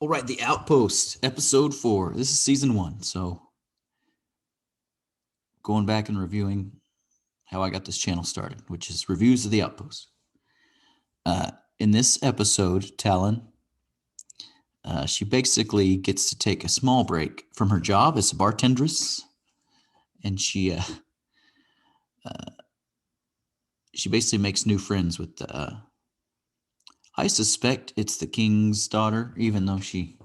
All right, The Outpost, episode 4. This is season 1. So, going back and reviewing how I got this channel started, which is reviews of The Outpost. In this episode, Talon, she basically gets to take a small break from her job as a bartendress, and she basically makes new friends with I suspect it's the king's daughter, even though she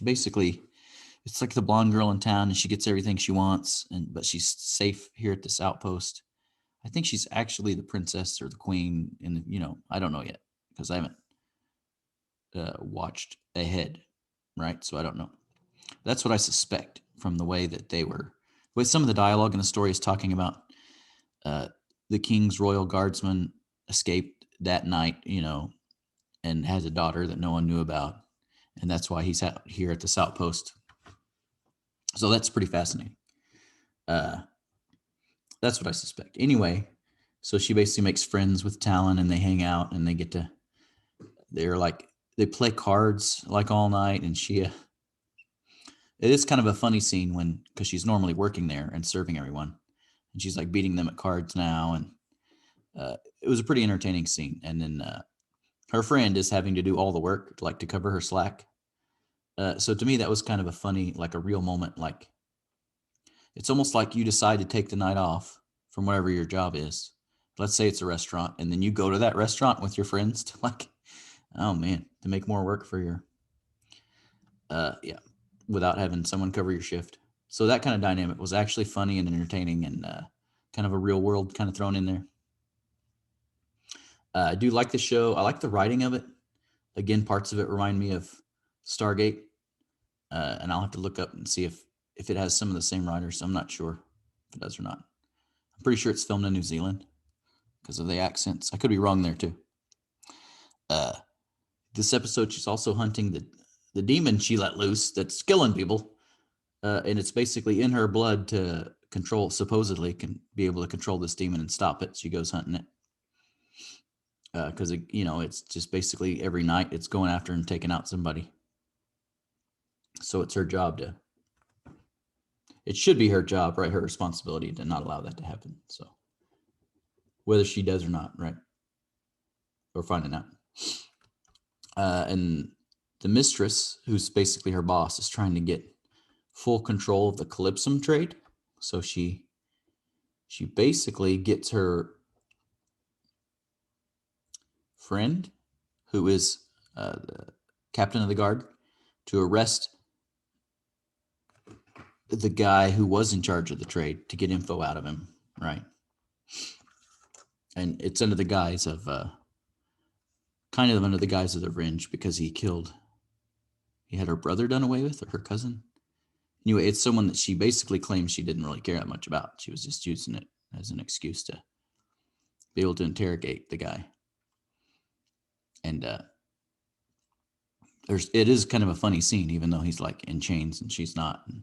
basically, it's like the blonde girl in town, and she gets everything she wants, but she's safe here at this outpost. I think she's actually the princess or the queen, and I don't know yet because I haven't watched ahead, right? So I don't know. That's what I suspect from the way that they were. With some of the dialogue in the story is talking about the king's royal guardsman escaped that night, and has a daughter that no one knew about, and that's why he's out here at this outpost. So that's pretty fascinating. That's what I suspect. Anyway, so she basically makes friends with Talon, and they hang out, and they play cards like all night, and it is kind of a funny scene because she's normally working there and serving everyone, and she's like beating them at cards now, and it was a pretty entertaining scene. And then her friend is having to do all the work, like to cover her slack. So to me, that was kind of a funny, like a real moment. Like, it's almost like you decide to take the night off from whatever your job is. Let's say it's a restaurant, and then you go to that restaurant with your friends to to make more work for your, without having someone cover your shift. So that kind of dynamic was actually funny and entertaining, and kind of a real world kind of thrown in there. I do like the show. I like the writing of it. Again, parts of it remind me of Stargate, and I'll have to look up and see if it has some of the same writers. I'm not sure if it does or not. I'm pretty sure it's filmed in New Zealand because of the accents. I could be wrong there too. This episode, she's also hunting the demon she let loose that's killing people, and it's basically in her blood to supposedly can be able to control this demon and stop it. She goes hunting it because it's just basically every night it's going after and taking out somebody. So it's her job it should be her job, right? Her responsibility to not allow that to happen. So whether she does or not, right? We're finding out. And the mistress, who's basically her boss, is trying to get full control of the Calypsum trade. So she basically gets her friend, who is the captain of the guard, to arrest the guy who was in charge of the trade to get info out of him, right? And it's under the guise of the revenge because he had her brother done away with, or her cousin. Anyway, it's someone that she basically claims she didn't really care that much about. She was just using it as an excuse to be able to interrogate the guy. And it is kind of a funny scene, even though he's like in chains and she's not. And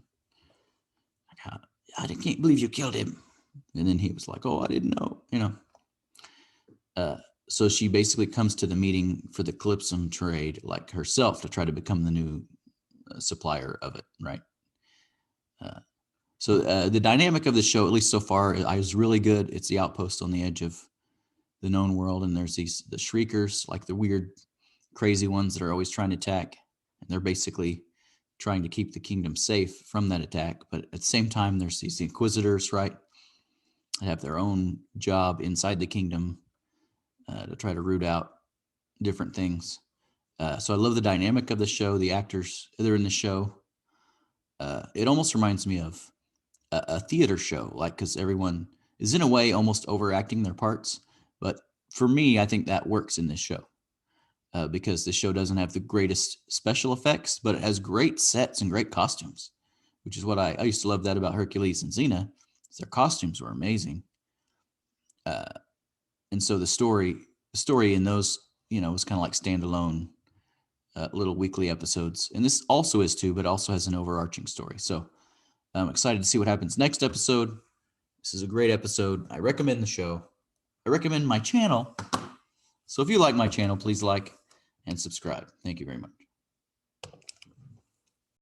I can't believe you killed him. And then he was like, "Oh, I didn't know," So she basically comes to the meeting for the Calypsum trade like herself to try to become the new supplier of it, right? So the dynamic of the show, at least so far, is really good. It's the outpost on the edge of the known world, and there's the Shriekers, like the weird, crazy ones that are always trying to attack, and they're basically trying to keep the kingdom safe from that attack. But at the same time, there's these Inquisitors, right? That have their own job inside the kingdom to try to root out different things. So I love the dynamic of the show. The actors that are in the show. It almost reminds me of a theater show, like, because everyone is in a way almost overacting their parts. But for me, I think that works in this show because the show doesn't have the greatest special effects, but it has great sets and great costumes, which is what I used to love that about Hercules and Xena. Their costumes were amazing. And so the story in those, was kind of like standalone little weekly episodes. And this also is too, but also has an overarching story. So I'm excited to see what happens next episode. This is a great episode. I recommend the show. I recommend my channel. So if you like my channel, please like and subscribe. Thank you very much.